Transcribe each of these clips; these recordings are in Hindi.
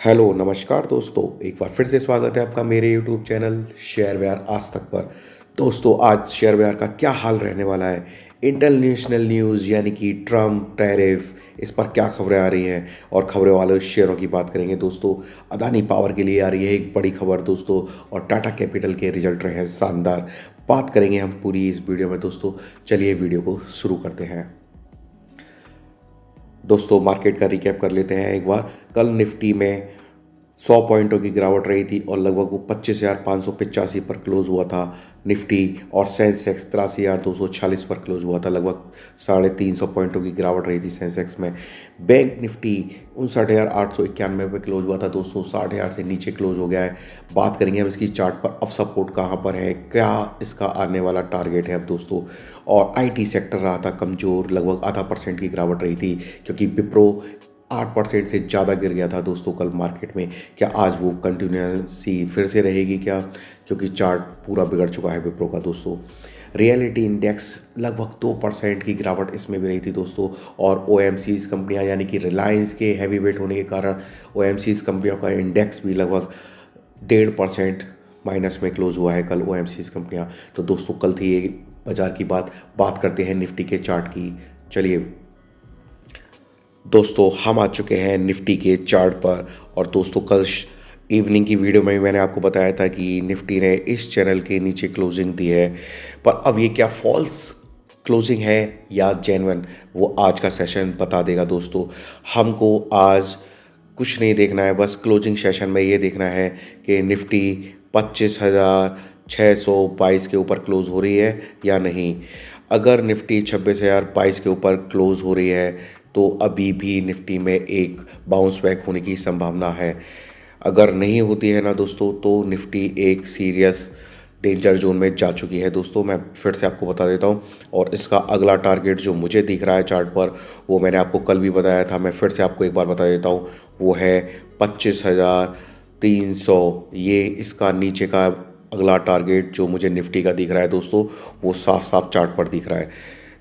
हेलो नमस्कार दोस्तों, एक बार फिर से स्वागत है आपका मेरे यूट्यूब चैनल शेयर बाजार आज तक पर। दोस्तों, आज शेयर बाजार का क्या हाल रहने वाला है, इंटरनेशनल न्यूज़ यानी कि ट्रम्प टैरिफ, इस पर क्या खबरें आ रही हैं और खबरों वाले शेयरों की बात करेंगे दोस्तों। अदानी पावर के लिए आ रही है एक बड़ी खबर दोस्तों, और टाटा कैपिटल के रिजल्ट रहे हैं शानदार। बात करेंगे हम पूरी इस वीडियो में दोस्तों। चलिए वीडियो को शुरू करते हैं। दोस्तों, मार्केट का रिकैप कर लेते हैं एक बार। कल निफ्टी में 100 पॉइंटों की गिरावट रही थी और लगभग वो 25,585 पर क्लोज हुआ था निफ्टी, और सेंसेक्स 83,246 पर क्लोज हुआ था। लगभग 350 पॉइंटों की गिरावट रही थी सेंसेक्स में। बैंक निफ्टी 59,891 पे क्लोज हुआ था दोस्तों, 60,000 से नीचे क्लोज हो गया है। बात करेंगे हम इसकी चार्ट पर, अब सपोर्ट कहाँ पर है, क्या इसका आने वाला टारगेट है अब दोस्तों। और आईटी सेक्टर रहा था कमज़ोर, लगभग आधा परसेंट की गिरावट रही थी, क्योंकि विप्रो 8% से ज़्यादा गिर गया था दोस्तों कल मार्केट में। क्या आज वो कंटिन्यूसी फिर से रहेगी क्या, क्योंकि चार्ट पूरा बिगड़ चुका है विप्रो का दोस्तों। रियलिटी इंडेक्स लगभग 2% की गिरावट इसमें भी रही थी दोस्तों। और ओ कंपनियां यानी कि रिलायंस के हैवी वेट होने के कारण ओ कंपनियों का इंडेक्स भी लगभग 1.5% माइनस में क्लोज हुआ है कल ओ कंपनियां। तो दोस्तों, कल थी ये बाजार की बात करते हैं निफ्टी के चार्ट की। चलिए दोस्तों, हम आ चुके हैं निफ्टी के चार्ट पर। और दोस्तों, कल इवनिंग की वीडियो में मैंने आपको बताया था कि निफ्टी ने इस चैनल के नीचे क्लोजिंग दी है, पर अब ये क्या फॉल्स क्लोजिंग है या जेन्युइन, वो आज का सेशन बता देगा दोस्तों। हमको आज कुछ नहीं देखना है, बस क्लोजिंग सेशन में ये देखना है कि निफ्टी 25,622 के ऊपर क्लोज हो रही है या नहीं। अगर निफ्टी 26,022 के ऊपर क्लोज हो रही है तो अभी भी निफ्टी में एक बाउंस बैक होने की संभावना है। अगर नहीं होती है ना दोस्तों, तो निफ्टी एक सीरियस डेंजर जोन में जा चुकी है दोस्तों। मैं फिर से आपको बता देता हूँ, और इसका अगला टारगेट जो मुझे दिख रहा है चार्ट पर, वो मैंने आपको कल भी बताया था, मैं फिर से आपको एक बार बता देता हूँ। वो है 25,300। ये इसका नीचे का अगला टारगेट जो मुझे निफ्टी का दिख रहा है दोस्तों, वो साफ साफ चार्ट पर दिख रहा है।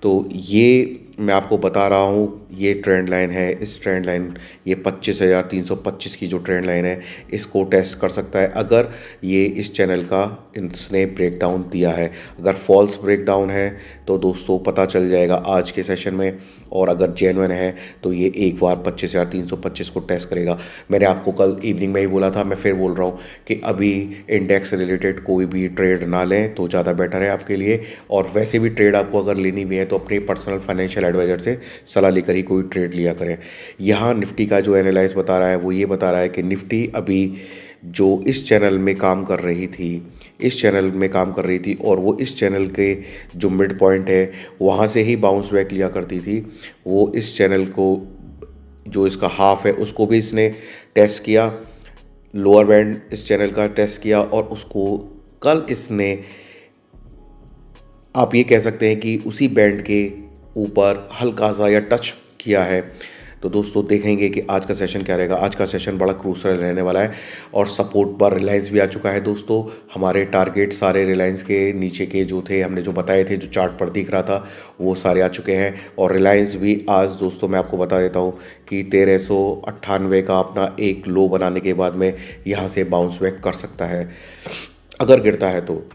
तो ये मैं आपको बता रहा हूँ, ये ट्रेंड लाइन है। इस ट्रेंड लाइन, ये 25,325 की जो ट्रेंड लाइन है, इसको टेस्ट कर सकता है अगर ये इस चैनल का इसने ब्रेकडाउन दिया है। अगर फॉल्स ब्रेकडाउन है तो दोस्तों पता चल जाएगा आज के सेशन में, और अगर जेन्युइन है तो ये एक बार 25,325 को टेस्ट करेगा। मैंने आपको कल इवनिंग में ही बोला था, मैं फिर बोल रहा हूँ कि अभी इंडेक्स रिलेटेड कोई भी ट्रेड ना लें तो ज़्यादा बेटर है आपके लिए। और वैसे भी ट्रेड आपको अगर लेनी भी है तो अपने पर्सनल फाइनेंशियल एडवाइज़र से सलाह लेकर ही कोई ट्रेड लिया करें। यहाँ निफ्टी का जो एनालाइज बता रहा है वो ये बता रहा है कि निफ्टी अभी जो इस चैनल में काम कर रही थी, इस चैनल में काम कर रही थी, और वो इस चैनल के जो मिड पॉइंट है वहाँ से ही बाउंस बैक लिया करती थी। वो इस चैनल को, जो इसका हाफ है, उसको भी इसने टेस्ट किया, लोअर बैंड इस चैनल का टेस्ट किया, और उसको कल इसने, आप ये कह सकते हैं कि उसी बैंड के ऊपर हल्का सा या टच किया है। तो दोस्तों, देखेंगे कि आज का सेशन क्या रहेगा। आज का सेशन बड़ा क्रूशल रहने वाला है, और सपोर्ट पर रिलायंस भी आ चुका है दोस्तों। हमारे टारगेट सारे रिलायंस के नीचे के जो थे, हमने जो बताए थे, जो चार्ट पर दिख रहा था, वो सारे आ चुके हैं। और रिलायंस भी आज दोस्तों, मैं आपको बता देता हूँ कि 1398 का अपना एक लो बनाने के बाद में यहाँ से बाउंस बैक कर सकता है अगर गिरता है तो।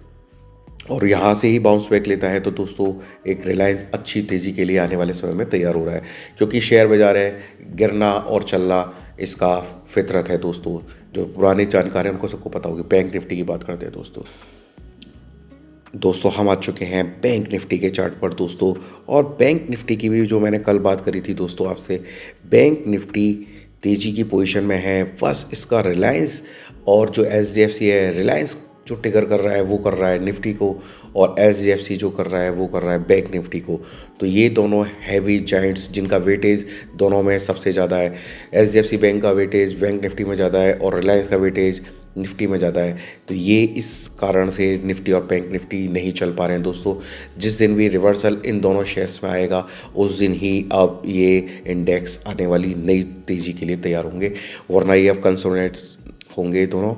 और यहाँ से ही बाउंस बैक लेता है तो दोस्तों, एक रिलायंस अच्छी तेज़ी के लिए आने वाले समय में तैयार हो रहा है, क्योंकि शेयर बाजार है, गिरना और चलना इसका फितरत है दोस्तों। जो पुरानी जानकारी है उनको सबको पता होगी। बैंक निफ्टी की बात करते हैं दोस्तों, हम आ चुके हैं बैंक निफ्टी के चार्ट पर दोस्तों। और बैंक निफ्टी की भी जो मैंने कल बात करी थी दोस्तों आपसे, बैंक निफ्टी तेज़ी की पोजीशन में है। बस इसका रिलायंस और जो एचडीएफसी है, रिलायंस जो टिगर कर रहा है वो कर रहा है निफ्टी को, और एचडीएफसी जो कर रहा है वो कर रहा है बैंक निफ्टी को। तो ये दोनों हैवी जाइंट्स जिनका वेटेज दोनों में सबसे ज़्यादा है। एचडीएफसी बैंक का वेटेज बैंक निफ्टी में ज़्यादा है, और रिलायंस का वेटेज निफ्टी में ज़्यादा है। तो ये इस कारण से निफ्टी और बैंक निफ्टी नहीं चल पा रहे हैं दोस्तों। जिस दिन भी रिवर्सल इन दोनों शेयर्स में आएगा, उस दिन ही अब ये इंडेक्स आने वाली नई तेज़ी के लिए तैयार होंगे, वरना ये अब कंसोलिडेट होंगे दोनों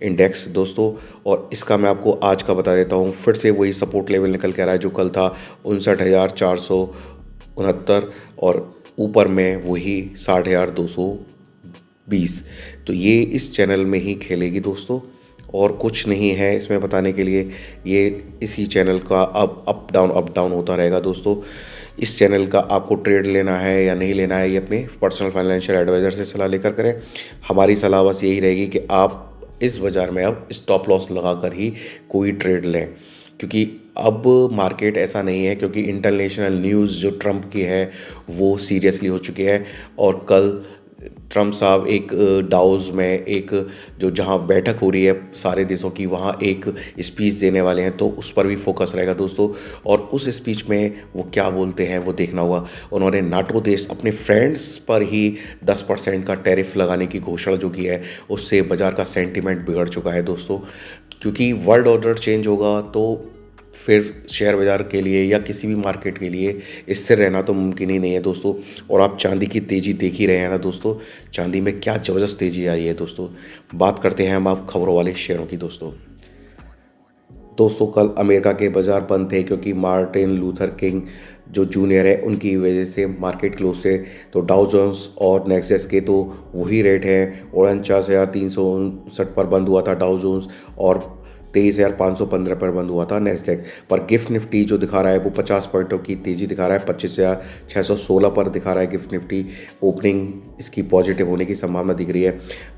इंडेक्स दोस्तों। और इसका मैं आपको आज का बता देता हूँ। फिर से वही सपोर्ट लेवल निकल के आ रहा है जो कल था 59,469, और ऊपर में वही 60,200 20। तो ये इस चैनल में ही खेलेगी दोस्तों, और कुछ नहीं है इसमें बताने के लिए। ये इसी चैनल का अब अप डाउन होता रहेगा दोस्तों। इस चैनल का आपको ट्रेड लेना है या नहीं लेना है, ये अपने पर्सनल फाइनेंशियल एडवाइज़र से सलाह लेकर करें। हमारी सलाह बस यही रहेगी कि आप इस बाज़ार में अब स्टॉप लॉस लगा कर ही कोई ट्रेड लें, क्योंकि अब मार्केट ऐसा नहीं है, क्योंकि इंटरनेशनल न्यूज़ जो ट्रंप की है वो सीरियसली हो चुकी है। और कल ट्रंप साहब एक डाउस में एक जो जहां बैठक हो रही है सारे देशों की, वहां एक स्पीच देने वाले हैं, तो उस पर भी फोकस रहेगा दोस्तों। और उस स्पीच में वो क्या बोलते हैं वो देखना होगा। उन्होंने नाटो देश अपने फ्रेंड्स पर ही 10% का टैरिफ लगाने की घोषणा जो की है, उससे बाज़ार का सेंटिमेंट बिगड़ चुका है दोस्तों। क्योंकि वर्ल्ड ऑर्डर चेंज होगा तो फिर शेयर बाज़ार के लिए या किसी भी मार्केट के लिए स्थिर रहना तो मुमकिन ही नहीं है दोस्तों। और आप चांदी की तेज़ी देख ही रहे हैं ना दोस्तों, चांदी में क्या ज़बरदस्त तेज़ी आई है दोस्तों। बात करते हैं हम आप खबरों वाले शेयरों की दोस्तों। कल अमेरिका के बाज़ार बंद थे, क्योंकि मार्टिन लूथर किंग जो जूनियर है उनकी वजह से मार्केट क्लोज थे। तो डाउ जोन्स और नेक्सेस के तो वही रेट है, 49,359 पर बंद हुआ था डाउ जोन्स, और 23,515 पर बंद हुआ था नेस्डेक। पर गिफ्ट निफ्टी जो दिखा रहा है वो 50 पॉइंटों की तेज़ी दिखा रहा है, 25,616 पर दिखा रहा है गिफ्ट निफ्टी। ओपनिंग इसकी पॉजिटिव होने की संभावना दिख रही है।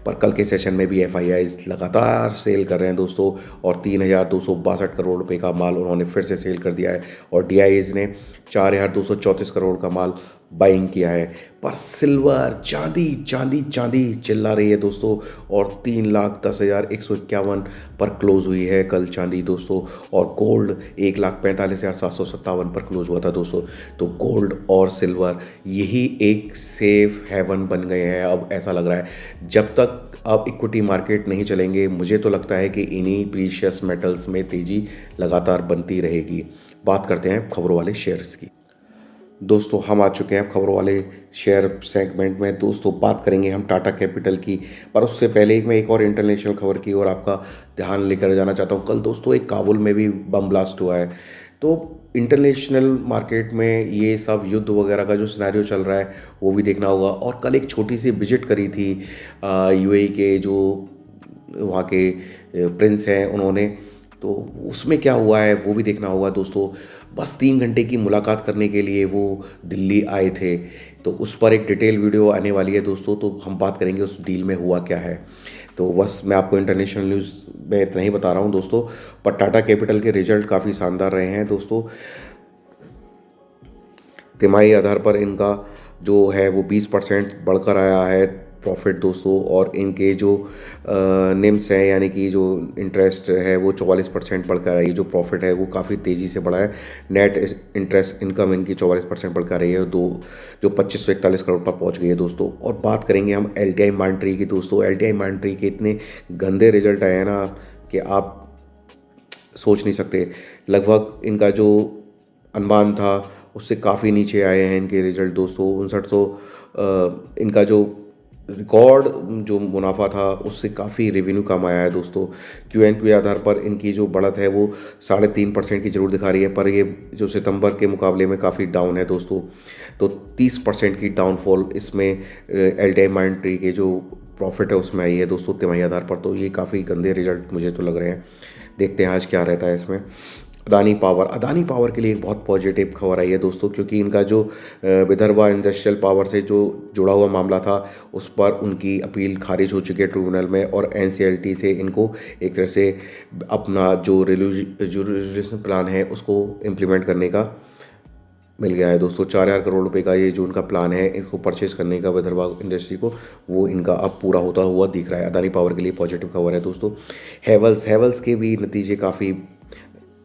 पर कल के सेशन में भी एफआईआईज लगातार सेल कर रहे हैं दोस्तों, और 3,262 करोड़ रुपए का माल उन्होंने फिर से सेल कर दिया है, और डीआईज ने 4,234 करोड़ का माल बाइंग किया है। पर सिल्वर चांदी चांदी चांदी चिल्ला रही है दोस्तों, और 3,10,151 पर क्लोज हुई है कल चांदी दोस्तों। और गोल्ड 1,45,757 पर क्लोज हुआ था दोस्तों। तो गोल्ड और सिल्वर यही एक सेफ हेवन बन गए हैं अब, ऐसा लग रहा है। जब तक अब इक्विटी मार्केट नहीं चलेंगे, मुझे तो लगता है कि इन्हीं प्रीशियस मेटल्स में तेज़ी लगातार बनती रहेगी। बात करते हैं खबरों वाले शेयर्स की दोस्तों। हम आ चुके हैं खबरों वाले शेयर सेगमेंट में दोस्तों। बात करेंगे हम टाटा कैपिटल की, पर उससे पहले मैं एक और इंटरनेशनल खबर की और आपका ध्यान लेकर जाना चाहता हूँ। कल दोस्तों एक काबुल में भी बम ब्लास्ट हुआ है। तो इंटरनेशनल मार्केट में ये सब युद्ध वगैरह का जो सिनेरियो चल रहा है वो भी देखना होगा। और कल एक छोटी सी विजिट करी थी यूएई के जो वहाँ के प्रिंस हैं उन्होंने, तो उसमें क्या हुआ है वो भी देखना होगा दोस्तों। बस 3 घंटे की मुलाकात करने के लिए वो दिल्ली आए थे, तो उस पर एक डिटेल वीडियो आने वाली है दोस्तों। तो हम बात करेंगे उस डील में हुआ क्या है। तो बस मैं आपको इंटरनेशनल न्यूज़ में इतना ही बता रहा हूँ दोस्तों। पर टाटा कैपिटल के रिजल्ट काफ़ी शानदार रहे हैं दोस्तों। तिमाही आधार पर इनका जो है वो 20% बढ़कर आया है प्रॉफिट दोस्तों। और इनके जो निम्स हैं यानी कि जो इंटरेस्ट है वो 44% बढ़कर आई है। जो प्रॉफिट है वो काफ़ी तेज़ी से बढ़ा है। नेट इंटरेस्ट इनकम इनकी 44% बढ़कर रही है, जो 2541 करोड़ पर पहुंच गई है दोस्तों। और बात करेंगे हम एलटीआई माइंड्री की दोस्तों। एलटीआई माइंड्री के इतने गंदे रिजल्ट आए हैं ना कि आप सोच नहीं सकते। लगभग इनका जो अनुमान था उससे काफ़ी नीचे आए हैं इनके रिजल्ट दोस्तों। 5900 इनका जो रिकॉर्ड जो मुनाफा था उससे काफ़ी रेवेन्यू कम आया है दोस्तों। क्यू आधार पर इनकी जो बढ़त है वो 3.5% की जरूर दिखा रही है, पर ये जो सितंबर के मुकाबले में काफ़ी डाउन है दोस्तों। तो 30% की डाउनफॉल इसमें एलटीआई माइंड्री के जो प्रॉफिट है उसमें आई है दोस्तों तिमाही आधार पर। तो ये काफ़ी गंदे रिजल्ट मुझे तो लग रहे हैं। देखते हैं आज क्या रहता है इसमें। अदानी पावर के लिए एक बहुत पॉजिटिव खबर आई है दोस्तों, क्योंकि इनका जो विदर्भा इंडस्ट्रियल पावर से जो जुड़ा हुआ मामला था उस पर उनकी अपील खारिज हो चुकी है ट्रिब्यूनल में, और एनसीएलटी से इनको एक तरह से अपना जो रेजुलेशन प्लान है उसको इम्प्लीमेंट करने का मिल गया है दोस्तों। 4,000 करोड़ रुपए का ये जो उनका प्लान है इसको परचेज करने का विदर्भा इंडस्ट्री को, वो इनका अब पूरा होता हुआ दिख रहा है। अदानी पावर के लिए पॉजिटिव खबर है दोस्तों। हैवल्स के भी नतीजे काफ़ी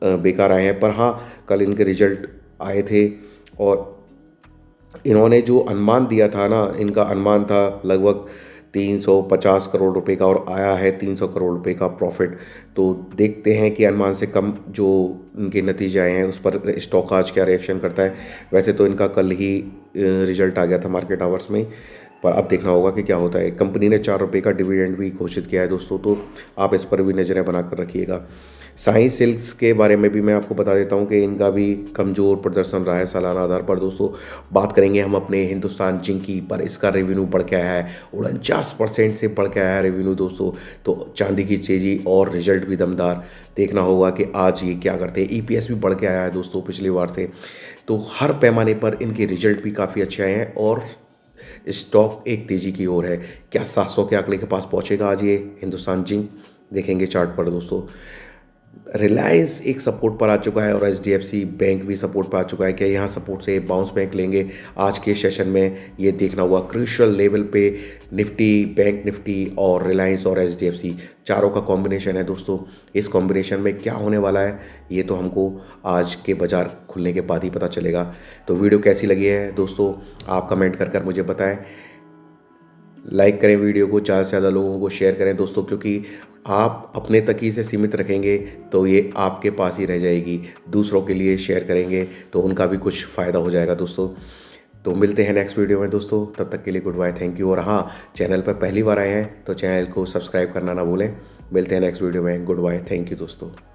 बेकार आए हैं, पर हाँ कल इनके रिजल्ट आए थे। और इन्होंने जो अनुमान दिया था ना, इनका अनुमान था लगभग 350 करोड़ रुपए का, और आया है 300 करोड़ रुपए का प्रॉफिट। तो देखते हैं कि अनुमान से कम जो इनके नतीजे आए हैं उस पर स्टॉक आज क्या रिएक्शन करता है। वैसे तो इनका कल ही रिजल्ट आ गया था मार्केट आवर्स में, पर अब देखना होगा कि क्या होता है। कंपनी ने 4 रुपये का डिविडेंड भी घोषित किया है दोस्तों, तो आप इस पर भी नज़रें बनाकर रखिएगा। साई सिल्क्स के बारे में भी मैं आपको बता देता हूँ कि इनका भी कमज़ोर प्रदर्शन रहा है सालाना आधार पर दोस्तों। बात करेंगे हम अपने हिंदुस्तान जिंक की, पर इसका रेवेन्यू बढ़ के आया है 49% से बढ़ के आया है रेवेन्यू दोस्तों। तो चांदी की तेजी और रिजल्ट भी दमदार। देखना होगा कि आज ये क्या करते हैं। ईपीएस भी बढ़ के आया है दोस्तों पिछली बार से। तो हर पैमाने पर इनके रिजल्ट भी काफ़ी अच्छे आए हैं और स्टॉक एक तेज़ी की ओर है। क्या 700 के आंकड़े के पास पहुंचेगा आज ये हिंदुस्तान जिंक? देखेंगे चार्ट पर दोस्तों। रिलायंस एक सपोर्ट पर आ चुका है और एचडीएफसी बैंक भी सपोर्ट पर आ चुका है। क्या यहाँ सपोर्ट से बाउंस बैक लेंगे? आज के सेशन में ये देखना हुआ। क्रूशियल लेवल पे निफ्टी, बैंक निफ्टी और रिलायंस और एचडीएफसी चारों का कॉम्बिनेशन है दोस्तों। इस कॉम्बिनेशन में क्या होने वाला है ये तो हमको आज के बाजार खुलने के बाद ही पता चलेगा। तो वीडियो कैसी लगी है दोस्तों आप कमेंट कर मुझे बताएं। लाइक करें वीडियो को, ज़्यादा से ज़्यादा लोगों को शेयर करें दोस्तों, क्योंकि आप अपने तक ही से सीमित रखेंगे तो ये आपके पास ही रह जाएगी। दूसरों के लिए शेयर करेंगे तो उनका भी कुछ फ़ायदा हो जाएगा दोस्तों। तो मिलते हैं नेक्स्ट वीडियो में दोस्तों, तब तक के लिए गुड बाय, थैंक यू। और हाँ, चैनल पर पहली बार आए हैं तो चैनल को सब्सक्राइब करना ना भूलें। मिलते हैं नेक्स्ट वीडियो में, गुड बाय, थैंक यू दोस्तों।